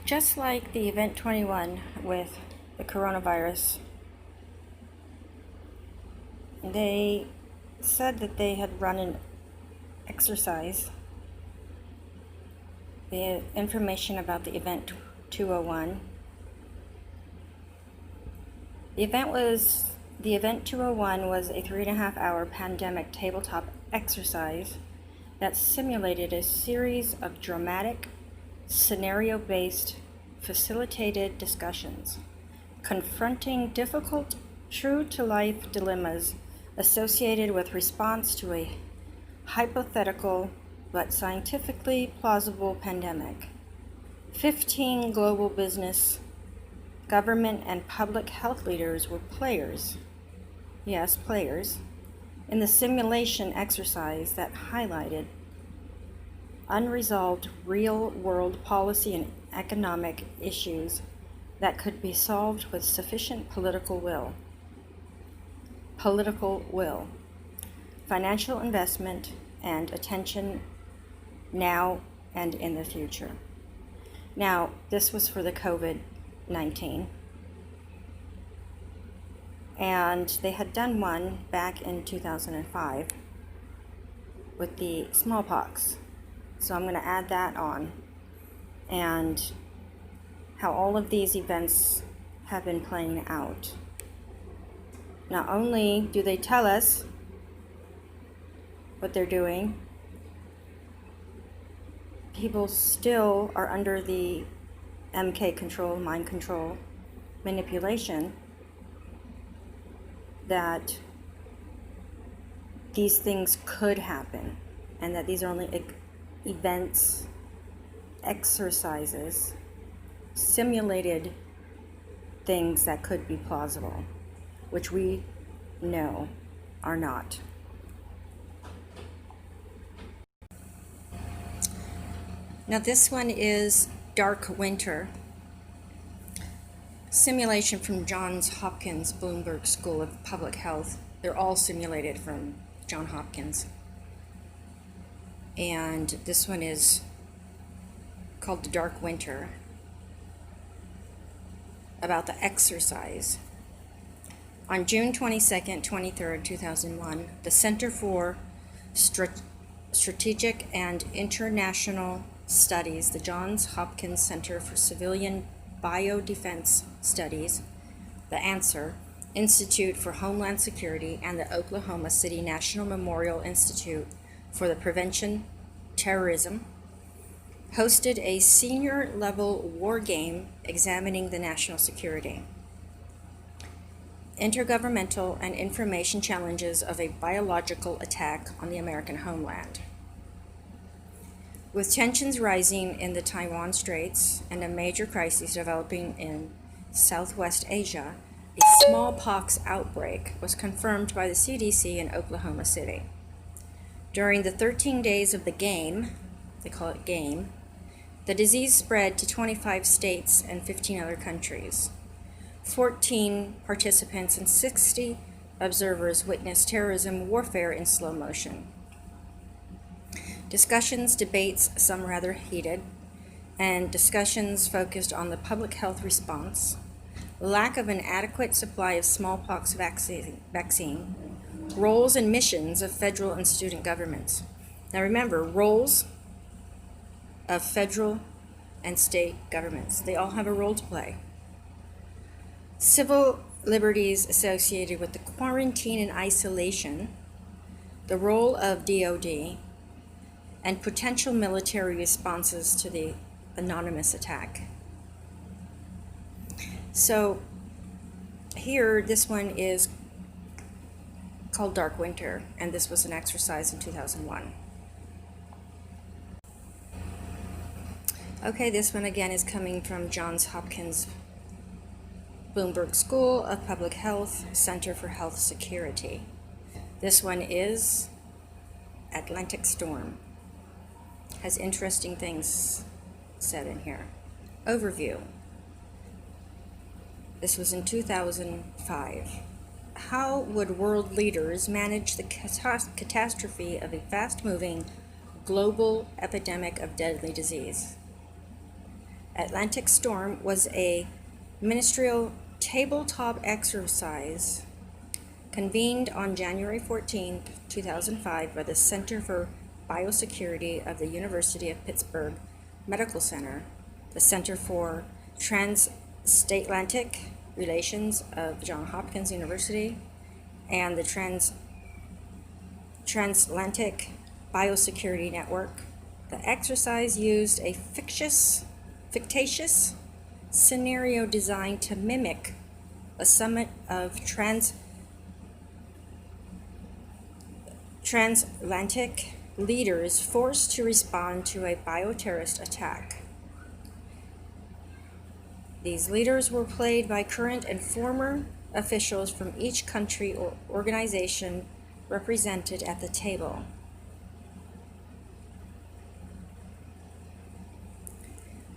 Just like the Event 21 with the coronavirus, they said that they had run an exercise. The information about the Event 201. The Event 201 was a 3.5-hour pandemic tabletop exercise that simulated a series of dramatic, scenario-based, facilitated discussions confronting difficult, true-to-life dilemmas associated with response to a hypothetical but scientifically plausible pandemic. 15 global business, government, and public health leaders were players, yes, players, in the simulation exercise that highlighted unresolved real-world policy and economic issues that could be solved with sufficient political will, financial investment, and attention now and in the future. Now, this was for the COVID-19. And they had done one back in 2005 with the smallpox. So I'm going to add that on, and how all of these events have been playing out. Not only do they tell us what they're doing, people still are under the MK control, mind control, manipulation, that these things could happen and that these are only events, exercises, simulated things that could be plausible, which we know are not. Now this one is Dark Winter, simulation from Johns Hopkins Bloomberg School of Public Health. They're all simulated from Johns Hopkins. And this one is called The Dark Winter, about the exercise. On June 22nd, 23rd, 2001, the Center for Strategic and International Studies, the Johns Hopkins Center for Civilian Biodefense Studies, the ANSWER, Institute for Homeland Security, and the Oklahoma City National Memorial Institute for the Prevention Terrorism hosted a senior-level war game examining the national security, intergovernmental, and information challenges of a biological attack on the American homeland. With tensions rising in the Taiwan Straits and a major crisis developing in Southwest Asia, a smallpox outbreak was confirmed by the CDC in Oklahoma City. During the 13 days of the game, they call it game, the disease spread to 25 states and 15 other countries. 14 participants and 60 observers witnessed terrorism warfare in slow motion. Discussions, debates, some rather heated, and discussions focused on the public health response, lack of an adequate supply of smallpox vaccine, roles and missions of federal and student governments. Now remember, roles of federal and state governments. They all have a role to play. Civil liberties associated with the quarantine and isolation, the role of DOD, and potential military responses to the anonymous attack. So here, this one is called Dark Winter, and this was an exercise in 2001. Okay, this one again is coming from Johns Hopkins Bloomberg School of Public Health, Center for Health Security. This one is Atlantic Storm. Has interesting things said in here. Overview. This was in 2005. How would world leaders manage the catastrophe of a fast-moving global epidemic of deadly disease? Atlantic Storm was a ministerial tabletop exercise convened on January 14, 2005 by the Center for Biosecurity of the University of Pittsburgh Medical Center, the Center for Transatlantic Relations of Johns Hopkins University, and the Transatlantic Biosecurity Network. The exercise used a fictitious scenario designed to mimic a summit of transatlantic leaders forced to respond to a bioterrorist attack. These leaders were played by current and former officials from each country or organization represented at the table.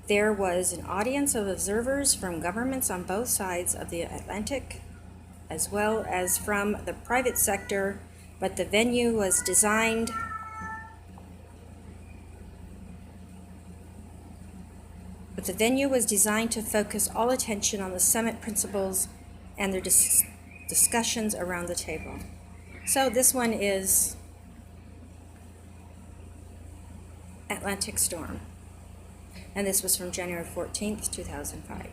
There was an audience of observers from governments on both sides of the Atlantic, as well as from the private sector, but the venue was designed to focus all attention on the summit principles and their discussions around the table. So this one is Atlantic Storm. And this was from January 14th, 2005.